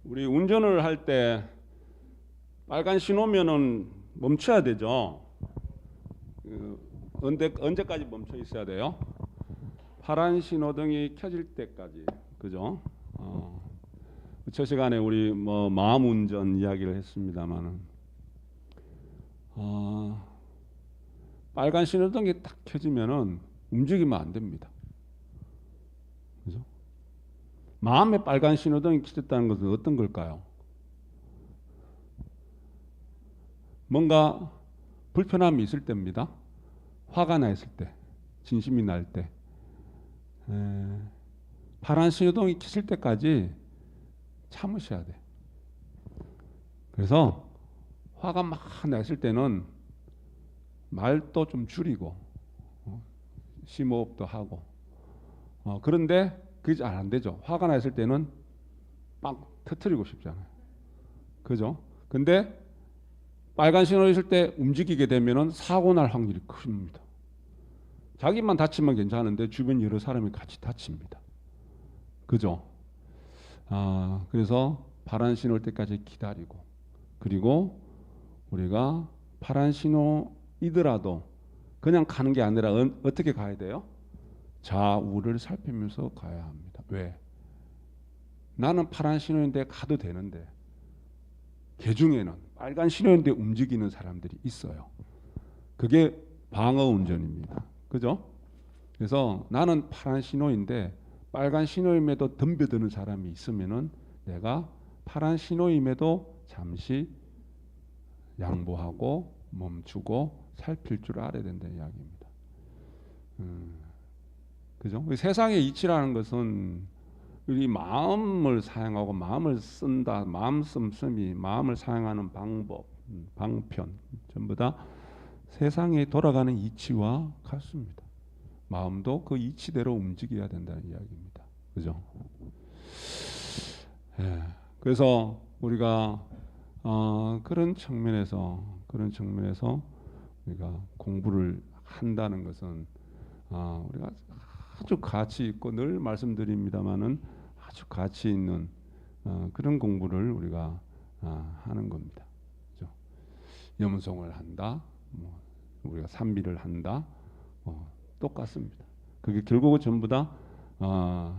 우리 운전을 할 때 빨간 신호면은 멈춰야 되죠. 언제까지 멈춰 있어야 돼요? 파란 신호등이 켜질 때까지. 그죠? 저 시간에 우리 뭐 마음 운전 이야기를 했습니다만은 빨간 신호등이 딱 켜지면은 움직이면 안 됩니다. 그죠? 마음에 빨간 신호등이 켜졌다는 것은 어떤 걸까요? 뭔가 불편함이 있을 때입니다. 화가 나 있을 때, 진심이 날 때, 파란 신호등이 켜질 때까지 참으셔야 돼. 그래서 화가 막 났을 때는 말도 좀 줄이고 심호흡도 하고 그런데 그게 잘 안 되죠. 화가 났을 때는 막 터뜨리고 싶잖아요. 그죠? 근데 빨간 신호 있을 때 움직이게 되면은 사고 날 확률이 큽니다. 자기만 다치면 괜찮은데 주변 여러 사람이 같이 다칩니다. 그죠? 그래서 파란 신호일 때까지 기다리고 그리고 우리가 파란 신호이더라도 그냥 가는 게 아니라 어떻게 가야 돼요? 좌우를 살피면서 가야 합니다. 왜? 나는 파란 신호인데 가도 되는데 개 중에는 빨간 신호인데 움직이는 사람들이 있어요. 그게 방어 운전입니다. 그죠? 그래서 나는 파란 신호인데 빨간 신호임에도 덤벼드는 사람이 있으면은 내가 파란 신호임에도 잠시 양보하고 멈추고 살필 줄 알아야 된다는 이야기입니다. 그죠? 세상의 이치라는 것은 우리 마음을 사용하고 마음을 쓴다, 마음 씀씀이, 마음을 사용하는 방법, 방편 전부 다 세상에 돌아가는 이치와 같습니다. 마음도 그 이치대로 움직여야 된다는 이야기입니다. 그죠? 예. 그래서 우리가 그런 측면에서 우리가 공부를 한다는 것은 우리가 아주 가치 있고 늘 말씀드립니다만은 아주 가치 있는 그런 공부를 우리가 하는 겁니다. 그죠? 염송을 한다, 우리가 산비를 한다, 똑같습니다. 그게 결국은 전부 다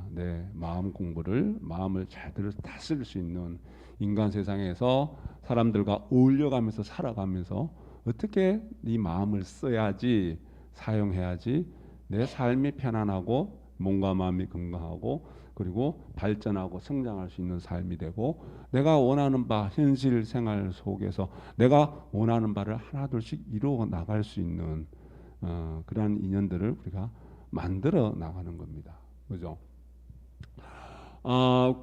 내 마음 공부를 마음을 제대로 다스릴 수 있는 인간 세상에서 사람들과 어울려가면서 살아가면서 어떻게 네 마음을 써야지 사용해야지 내 삶이 편안하고 몸과 마음이 건강하고 그리고 발전하고 성장할 수 있는 삶이 되고 내가 원하는 바 현실 생활 속에서 내가 원하는 바를 하나둘씩 이루어 나갈 수 있는 그러한 인연들을 우리가 만들어 나가는 겁니다. 그죠?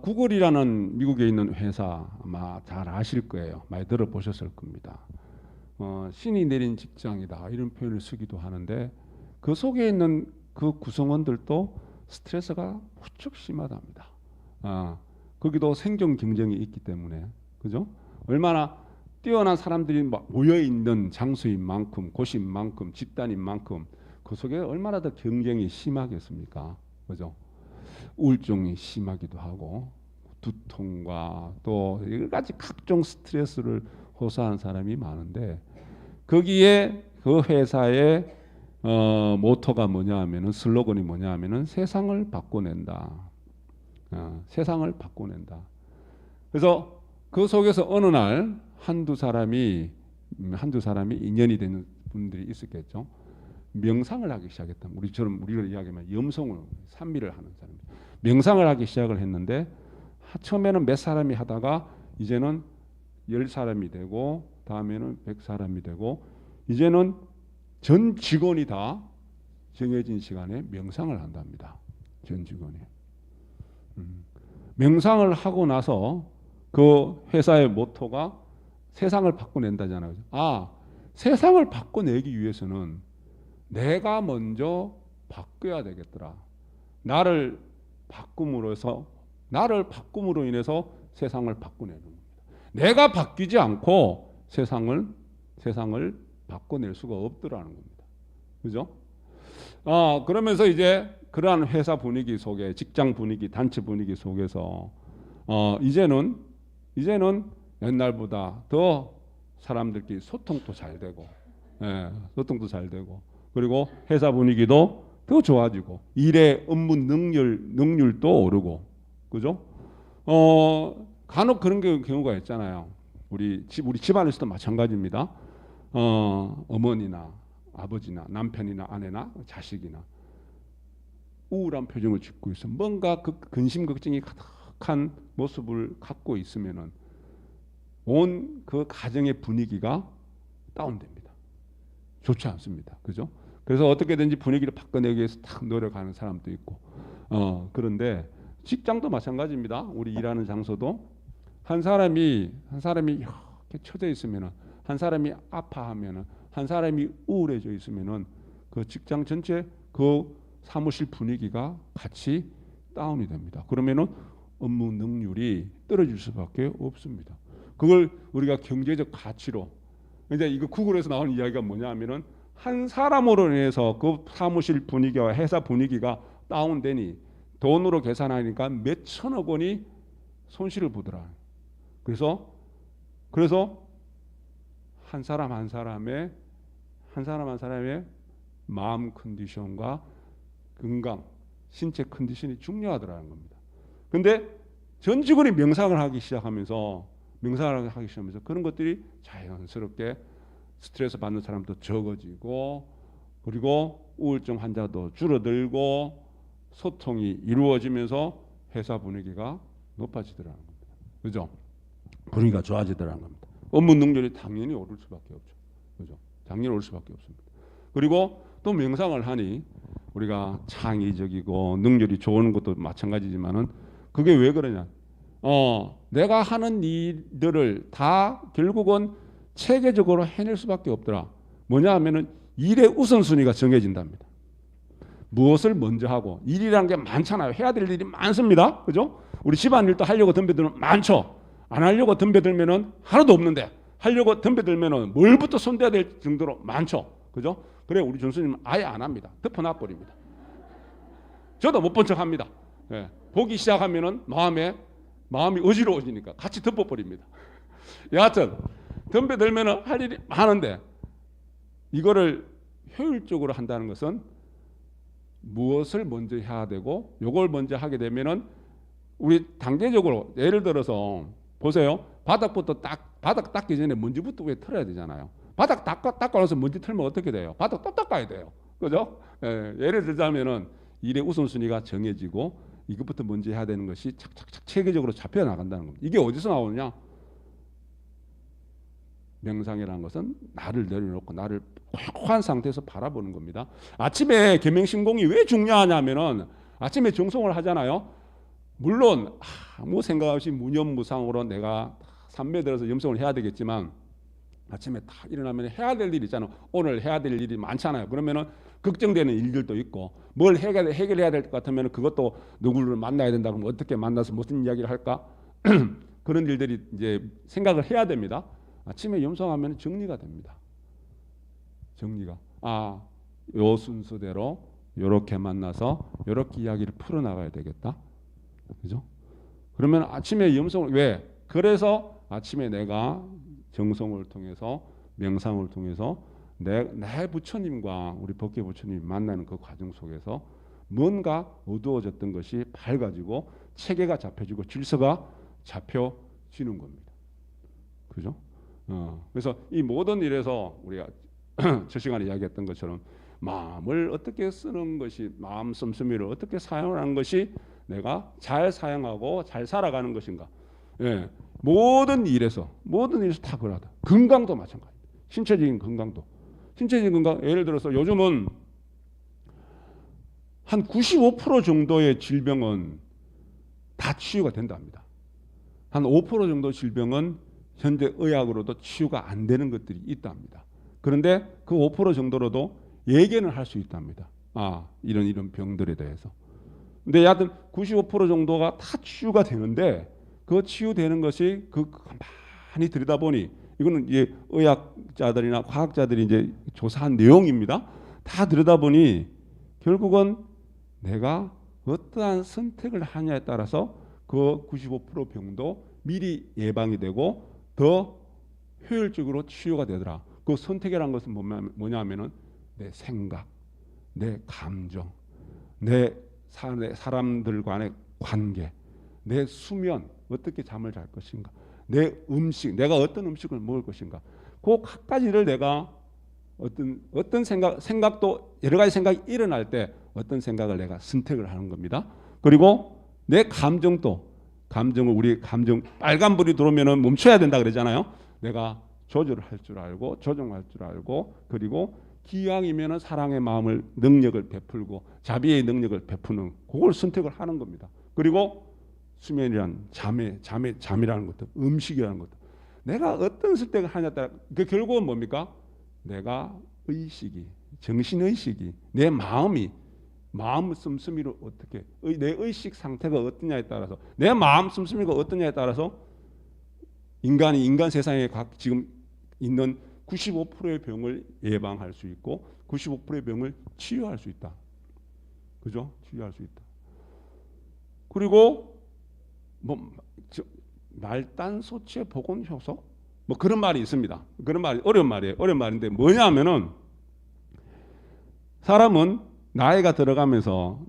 구글이라는 미국에 있는 회사 아마 잘 아실 거예요. 많이 들어보셨을 겁니다. 신이 내린 직장이다 이런 표현을 쓰기도 하는데 그 속에 있는 그 구성원들도 스트레스가 무척 심하답니다. 거기도 생존 경쟁이 있기 때문에 그죠? 얼마나 뛰어난 사람들이 모여 있는 장소인 만큼 곳인 만큼 집단인 만큼 그 속에 얼마나 더 경쟁이 심하겠습니까? 그죠? 우울증이 심하기도 하고 두통과 또 여러 가지 각종 스트레스를 호소하는 사람이 많은데 거기에 그 회사의 모토가 뭐냐 하면은 슬로건이 뭐냐 하면은 세상을 바꿔낸다. 세상을 바꿔낸다. 그래서 그 속에서 어느 날 한두 사람이 인연이 되는 분들이 있었겠죠. 명상을 하기 시작했다. 우리처럼 우리가 이야기하면 염송을 산미를 하는 사람. 명상을 하기 시작을 했는데 처음에는 몇 사람이 하다가 이제는 10사람이 되고 다음에는 100사람이 되고 이제는 전 직원이 다 정해진 시간에 명상을 한답니다. 전 직원이. 명상을 하고 나서 그 회사의 모토가 세상을 바꿔낸다잖아요. 세상을 바꿔내기 위해서는 내가 먼저 바뀌어야 되겠더라. 나를 바꿈으로 인해서 세상을 바꿔내는 겁니다. 내가 바뀌지 않고 세상을 바꿔낼 수가 없더라는 겁니다. 그죠? 그러면서 이제 그러한 회사 분위기 속에 직장 분위기, 단체 분위기 속에서 이제는 이제는 옛날보다 더 사람들끼리 소통도 잘 되고, 소통도 잘 되고, 그리고 회사 분위기도 더 좋아지고, 일의 업무 능률도 오르고, 그죠? 간혹 그런 경우가 있잖아요. 우리 집안에서도 마찬가지입니다. 어머니나 아버지나 남편이나 아내나 자식이나 우울한 표정을 짓고 있어. 뭔가 그 근심 걱정이 가득한 모습을 갖고 있으면은 온 그 가정의 분위기가 다운됩니다. 좋지 않습니다. 그죠? 그래서 어떻게든지 분위기를 바꿔내기 위해서 탁 노력하는 사람도 있고, 그런데 직장도 마찬가지입니다. 우리 일하는 장소도 한 사람이 이렇게 처져 있으면은, 한 사람이 아파하면은, 한 사람이 우울해져 있으면은 그 직장 전체 그 사무실 분위기가 같이 다운이 됩니다. 그러면은 업무 능률이 떨어질 수밖에 없습니다. 그걸 우리가 경제적 가치로, 이제 이거 구글에서 나오는 이야기가 뭐냐면은 한 사람으로 인해서 그 사무실 분위기와 회사 분위기가 다운되니 돈으로 계산하니까 몇 천억 원이 손실을 보더라. 그래서 한 사람 한 사람의 마음 컨디션과 건강, 신체 컨디션이 중요하더라는 겁니다. 근데 전 직원이 명상을 하기 시작하면서 그런 것들이 자연스럽게 스트레스 받는 사람도 적어지고, 그리고 우울증 환자도 줄어들고, 소통이 이루어지면서 회사 분위기가 높아지더라는 겁니다. 그죠? 분위기가 좋아지더라는 겁니다. 업무 능률이 당연히 오를 수밖에 없죠. 그죠? 당연히 오를 수밖에 없습니다. 그리고 또 명상을 하니 우리가 창의적이고 능률이 좋은 것도 마찬가지지만은 그게 왜 그러냐? 내가 하는 일들을 다 결국은 체계적으로 해낼 수밖에 없더라. 뭐냐 하면은 일의 우선순위가 정해진답니다. 무엇을 먼저 하고, 일이라는 게 많잖아요. 해야 될 일이 많습니다. 그죠? 우리 집안일도 하려고 덤벼들면 많죠. 안 하려고 덤벼들면은 하나도 없는데, 하려고 덤벼들면은 뭘부터 손대야 될 정도로 많죠. 그죠? 그래 우리 준수님은 아예 안 합니다. 덮어놔 버립니다. 저도 못 본 척 합니다. 보기 시작하면은 마음이 어지러워지니까 같이 덮어버립니다. 여하튼 덤벼들면은 할 일이 많은데, 이거를 효율적으로 한다는 것은 무엇을 먼저 해야 되고, 요걸 먼저 하게 되면은 우리 단계적으로, 예를 들어서 보세요. 바닥 닦기 전에 먼지부터 왜 털어야 되잖아요. 바닥 닦고 나서 먼지 털면 어떻게 돼요? 바닥 또 닦아야 돼요. 그죠? 예를 들자면은 일의 우선순위가 정해지고 이것부터 먼저 해야 되는 것이 착착착 체계적으로 잡혀 나간다는 겁니다. 이게 어디서 나오느냐? 명상이라는 것은 나를 내려놓고 나를 쾌쾌한 상태에서 바라보는 겁니다. 아침에 계명신공이 왜 중요하냐면은 아침에 정성을 하잖아요. 물론 아무 생각 없이 무념무상으로 내가 삼매 들어서 염성을 해야 되겠지만, 아침에 다 일어나면 해야 될 일이 있잖아요. 오늘 해야 될 일이 많잖아요. 그러면은 걱정되는 일들도 있고, 뭘 해결해야 될 것 같으면 그것도 누구를 만나야 된다 그러면 어떻게 만나서 무슨 이야기를 할까? 그런 일들이 이제 생각을 해야 됩니다. 아침에 염성하면 정리가 됩니다. 정리가. 요 순서대로 요렇게 만나서 요렇게 이야기를 풀어나가야 되겠다. 그죠? 그러면 아침에 염성을, 왜? 그래서 아침에 내가 정성을 통해서, 명상을 통해서 내 부처님과 우리 법계 부처님이 만나는 그 과정 속에서 뭔가 어두워졌던 것이 밝아지고 체계가 잡혀지고 질서가 잡혀지는 겁니다. 그죠? 그래서 이 모든 일에서 우리가 저 시간에 이야기했던 것처럼 마음을 어떻게 쓰는 것이, 마음 씀씀이를 어떻게 사용하는 것이 내가 잘 사용하고 잘 살아가는 것인가. 모든 일에서 다 그러하다. 건강도 마찬가지입니다. 신체적인 건강도. 신체적인 건강, 예를 들어서 요즘은 한 95% 정도의 질병은 다 치유가 된답니다. 한 5% 정도 질병은 현대 의학으로도 치유가 안 되는 것들이 있답니다. 그런데 그 5% 정도로도 예견을 할 수 있답니다. 이런 병들에 대해서. 근데 여하튼 95% 정도가 다 치유가 되는데, 그 치유되는 것이 많이 들여다보니, 이거는 이제 의학자들이나 과학자들이 이제 조사한 내용입니다. 다 들여다보니 결국은 내가 어떠한 선택을 하냐에 따라서 그 95% 병도 미리 예방이 되고 더 효율적으로 치유가 되더라. 그 선택이라는 것은 뭐냐면은 내 생각, 내 감정, 내 사람들 간의 관계, 내 수면, 어떻게 잠을 잘 것인가, 내 음식, 내가 어떤 음식을 먹을 것인가, 그 각가지를 내가 어떤 생각도 여러 가지 생각이 일어날 때 어떤 생각을 내가 선택을 하는 겁니다. 그리고 내 감정을 우리 감정 빨간불이 들어오면은 멈춰야 된다 그러잖아요. 내가 조절할 줄 알고 조정할 줄 알고 그리고 기왕이면은 사랑의 마음을 능력을 베풀고 자비의 능력을 베푸는 그걸 선택을 하는 겁니다. 그리고 수면이란 잠이라는 것도 음식이라는 것도 내가 어떤 선택을 하냐에 따라 그 결국은 뭡니까? 내가 정신의식이 내 마음 씀씀이를 어떻게 내 의식 상태가 어떠냐에 따라서 내 마음 씀씀이가 어떠냐에 따라서 인간 세상에 지금 있는 95%의 병을 예방할 수 있고 95%의 병을 치유할 수 있다. 그죠? 치유할 수 있다. 그리고 말단 소체 복원 효소 그런 말이 있습니다. 그런 말이 어려운 말이에요. 어려운 말인데 뭐냐면은 사람은 나이가 들어가면서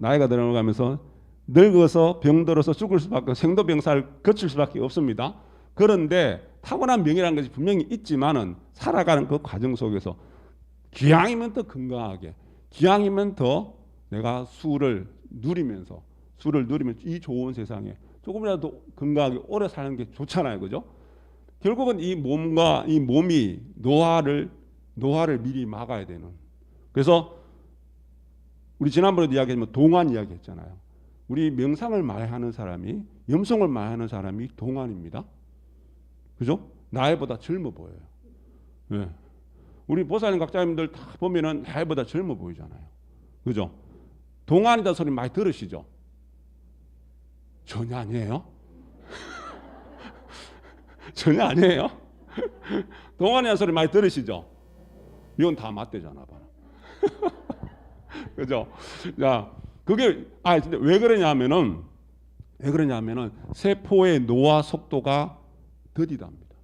늙어서 병들어서 죽을 수밖에 생도병사를 거칠 수밖에 없습니다. 그런데 타고난 병이라는 것이 분명히 있지만은 살아가는 그 과정 속에서 기왕이면 더 건강하게 기왕이면 더 내가 수를 누리면서 이 좋은 세상에 조금이라도 건강하게 오래 사는 게 좋잖아요. 그죠? 결국은 이 몸이 노화를 미리 막아야 되는. 그래서 우리 지난번에도 이야기했지만 동안 이야기했잖아요. 우리 명상을 많이 하는 사람이 염송을 많이 하는 사람이 동안입니다. 그죠? 나이보다 젊어 보여요. 네. 우리 보살님 각자님들 다 보면은 나이보다 젊어 보이잖아요. 그죠? 동안이다 소리 많이 들으시죠? 전혀 아니에요. 전혀 아니에요. 동안이라는 소리 많이 들으시죠? 이건 다 맞대잖아. 그죠? 자, 그게 근데 왜 그러냐면은 세포의 노화 속도가 더디답니다.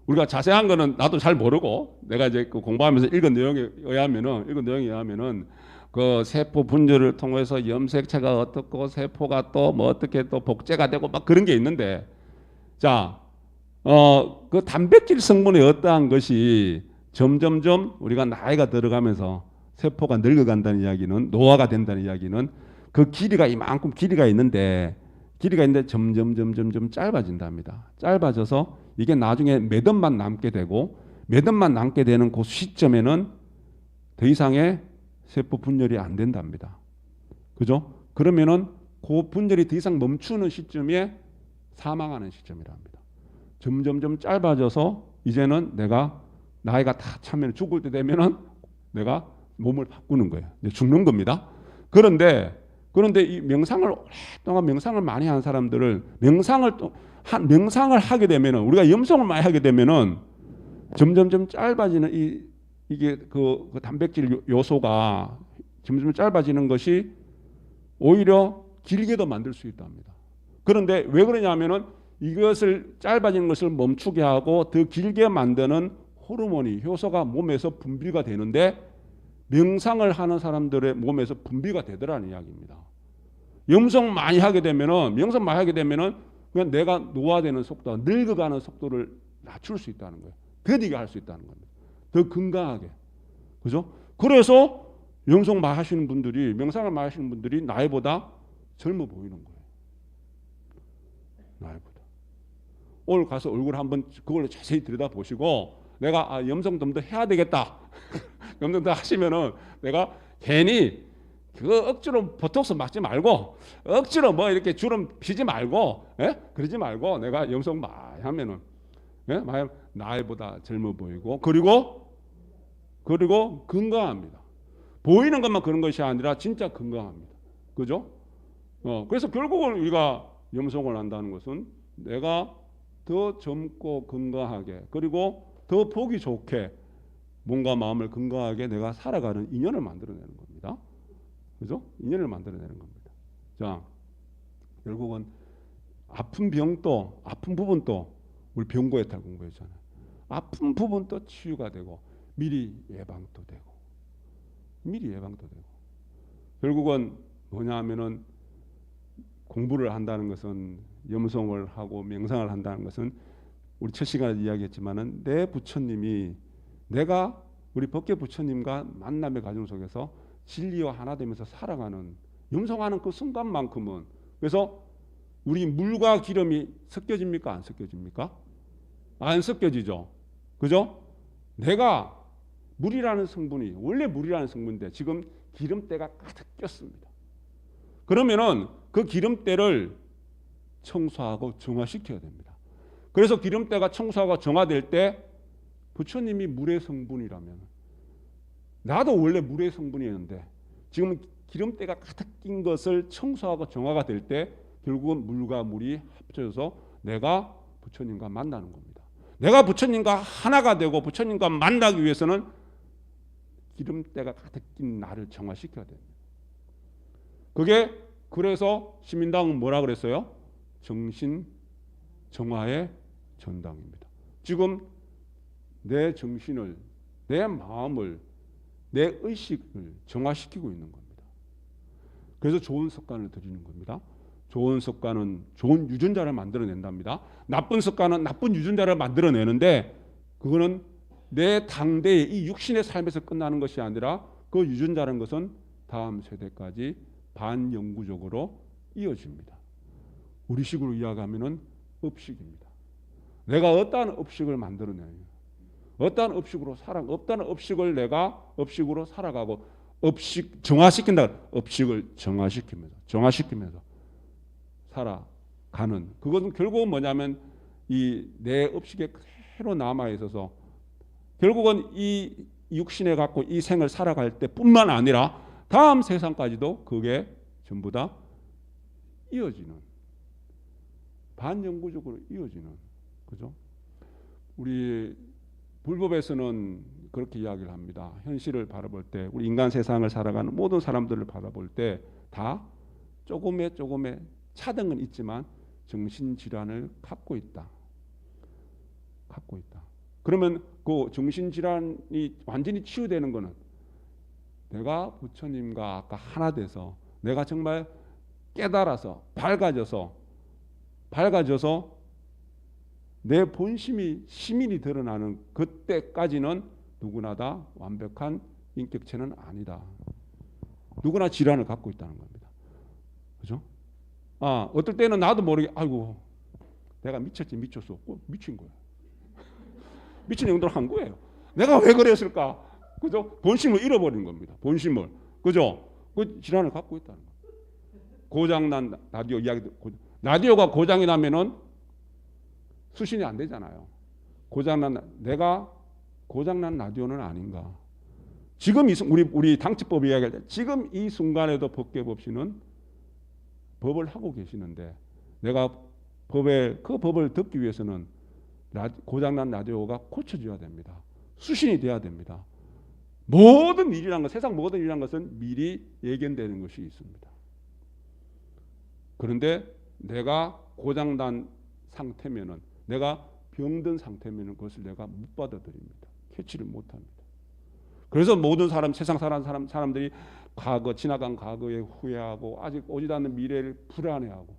우리가 자세한 거는 나도 잘 모르고 내가 이제 공부하면서 읽은 내용에 의하면은 그 세포 분열을 통해서 염색체가 어떻고 세포가 또 뭐 어떻게 또 복제가 되고 막 그런 게 있는데 자, 그 단백질 성분의 어떠한 것이 점점점 우리가 나이가 들어가면서 세포가 늙어간다는 이야기는 노화가 된다는 이야기는 그 길이가 이만큼 길이가 있는데 점점 짧아진답니다. 짧아져서 이게 나중에 몇 원만 남게 되고 몇 원만 남게 되는 그 시점에는 더 이상의 세포 분열이 안 된답니다. 그죠? 그러면은 그 분열이 더 이상 멈추는 시점에 사망하는 시점이랍니다. 점점 짧아져서 이제는 내가 나이가 다 차면 죽을 때 되면은 내가 몸을 바꾸는 거예요. 이제 죽는 겁니다. 그런데 이 명상을 오랫동안 명상을 많이 한 사람들을 명상을 하게 되면은 우리가 염성을 많이 하게 되면은 점점 짧아지는 이게 그 단백질 요소가 점점 짧아지는 것이 오히려 길게도 만들 수 있답니다. 그런데 왜 그러냐면은 이것을 짧아지는 것을 멈추게 하고 더 길게 만드는 호르몬이 효소가 몸에서 분비가 되는데 명상을 하는 사람들의 몸에서 분비가 되더라는 이야기입니다. 명상 많이 하게 되면은 그냥 내가 노화되는 속도, 늙어가는 속도를 낮출 수 있다는 거예요. 더디게 할 수 있다는 겁니다. 더 건강하게. 그죠? 그래서 명상을 많이 하시는 분들이 나이보다 젊어 보이는 거예요. 나이보다. 오늘 가서 얼굴 한번 그걸로 자세히 들여다보시고 내가 염성 좀 더 해야 되겠다. 염성 더 하시면은 내가 괜히 그거 억지로 보톡스 맞지 말고 억지로 뭐 이렇게 주름 피지 말고 그러지 말고 내가 염성 많이 하면은 나이보다 젊어 보이고 그리고 건강합니다. 보이는 것만 그런 것이 아니라 진짜 건강합니다. 그죠? 그래서 결국은 우리가 염성을 한다는 것은 내가 더 젊고 건강하게 그리고 더 보기 좋게 몸과 마음을 건강하게 내가 살아가는 인연을 만들어내는 겁니다. 그죠? 인연을 만들어내는 겁니다. 자, 결국은 아픈 병도 아픈 부분도 우리 병고해탈 공부했잖아요. 아픈 부분도 치유가 되고 미리 예방도 되고 미리 예방도 되고 결국은 뭐냐 하면은 공부를 한다는 것은 염송을 하고 명상을 한다는 것은 우리 첫 시간에 이야기했지만은 내 부처님이 내가 우리 법계 부처님과 만남의 과정 속에서 진리와 하나 되면서 살아가는 염송하는 그 순간만큼은 그래서 우리 물과 기름이 섞여집니까? 안 섞여집니까? 안 섞여지죠. 그죠? 내가 물이라는 성분이 원래 물이라는 성분인데 지금 기름때가 가득 꼈습니다. 그러면은 그 기름때를 청소하고 정화시켜야 됩니다. 그래서 기름때가 청소하고 정화될 때 부처님이 물의 성분이라면 나도 원래 물의 성분이었는데 지금 기름때가 가득 낀 것을 청소하고 정화가 될 때 결국은 물과 물이 합쳐져서 내가 부처님과 만나는 겁니다. 내가 부처님과 하나가 되고 부처님과 만나기 위해서는 기름때가 가득 낀 나를 정화시켜야 됩니다. 그게 그래서 시민당은 뭐라 그랬어요? 정신 정화의 전당입니다. 지금 내 정신을, 내 마음을, 내 의식을 정화시키고 있는 겁니다. 그래서 좋은 습관을 들이는 겁니다. 좋은 습관은 좋은 유전자를 만들어낸답니다. 나쁜 습관은 나쁜 유전자를 만들어내는데 그거는 내 당대의 이 육신의 삶에서 끝나는 것이 아니라 그 유전자라는 것은 다음 세대까지 반영구적으로 이어집니다. 우리식으로 이야기하면은 업식입니다. 내가 어떠한 업식을 만들어내냐, 어떠한 업식으로 어떠한 업식을 내가 업식으로 살아가고 업식 정화시킨다. 업식을 정화시키면서 살아가는 그것은 결국은 뭐냐면 이 내 업식에 그대로 남아 있어서 결국은 이 육신에 갖고 이 생을 살아갈 때뿐만 아니라 다음 세상까지도 그게 전부 다 이어지는 반영구적으로 이어지는 그죠? 우리 불법에서는 그렇게 이야기를 합니다. 현실을 바라볼 때 우리 인간 세상을 살아가는 모든 사람들을 바라볼 때 다 조금의 차등은 있지만 정신질환을 갖고 있다. 그러면 그 정신질환이 완전히 치유되는 것은 내가 부처님과 아까 하나 돼서 내가 정말 깨달아서 밝아져서 내 본심이 시민이 드러나는 그때까지는 누구나 다 완벽한 인격체는 아니다. 누구나 질환을 갖고 있다는 겁니다. 그죠? 어떨 때는 나도 모르게 아이고 내가 미쳤어. 미친 거야. 미친 행동을 한 거예요. 내가 왜 그랬을까? 그죠? 본심을 잃어버린 겁니다. 본심을. 그죠? 그 질환을 갖고 있다는 거예요. 고장난 라디오 이야기도 라디오가 고장이 나면은 수신이 안 되잖아요. 내가 고장난 라디오는 아닌가. 지금 우리 당치법 이야기할 때 지금 이 순간에도 법계법신은 법을 하고 계시는데 내가 그 법을 듣기 위해서는 고장난 라디오가 고쳐져야 됩니다. 수신이 돼야 됩니다. 모든 일이란 것, 세상 모든 일이란 것은 미리 예견되는 것이 있습니다. 그런데 내가 고장난 상태면은 내가 병든 상태면은 그것을 내가 못 받아들입니다. 캐치를 못 합니다. 그래서 모든 세상 사람들이 지나간 과거에 후회하고 아직 오지 않는 미래를 불안해하고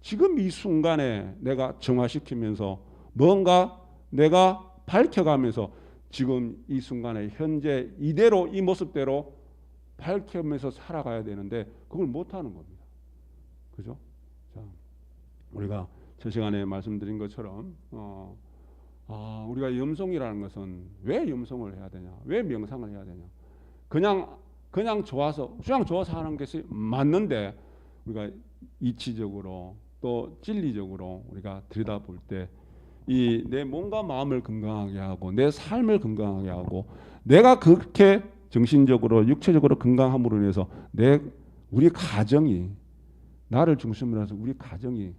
지금 이 순간에 내가 정화시키면서 뭔가 내가 밝혀가면서 지금 이 순간에 현재 이대로 이 모습대로 밝혀면서 살아가야 되는데 그걸 못하는 겁니다. 그죠? 자, 우리가 저 시간에 말씀드린 것처럼 우리가 염송이라는 것은 왜 염송을 해야 되냐? 왜 명상을 해야 되냐? 그냥 좋아서 하는 것이 맞는데 우리가 이치적으로 또 진리적으로 우리가 들여다볼 때 이 내 몸과 마음을 건강하게 하고 내 삶을 건강하게 하고 내가 그렇게 정신적으로 육체적으로 건강함으로 인해서 우리 가정이 나를 중심으로 해서 우리 가정이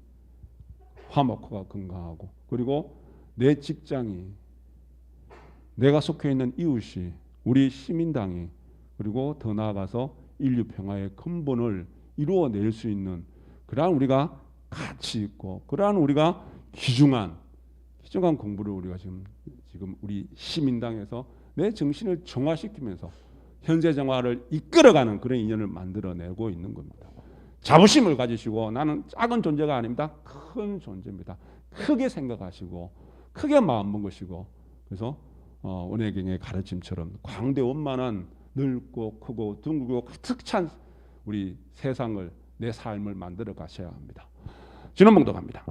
화목하고 건강하고 그리고 내 직장이 내가 속해 있는 이웃이 우리 시민당이 그리고 더 나아가서 인류 평화의 근본을 이루어낼 수 있는 그러한 우리가 가치 있고 그러한 우리가 귀중한 공부를 우리가 지금 우리 시민당에서 내 정신을 정화시키면서 현재 정화를 이끌어가는 그런 인연을 만들어내고 있는 겁니다. 자부심을 가지시고 나는 작은 존재가 아닙니다. 큰 존재입니다. 크게 생각하시고 크게 마음 먹으시고 그래서 원혜경의 가르침처럼 광대원만한 넓고 크고 둥글고 가득 찬 우리 세상을 내 삶을 만들어 가셔야 합니다. 진원봉독합니다.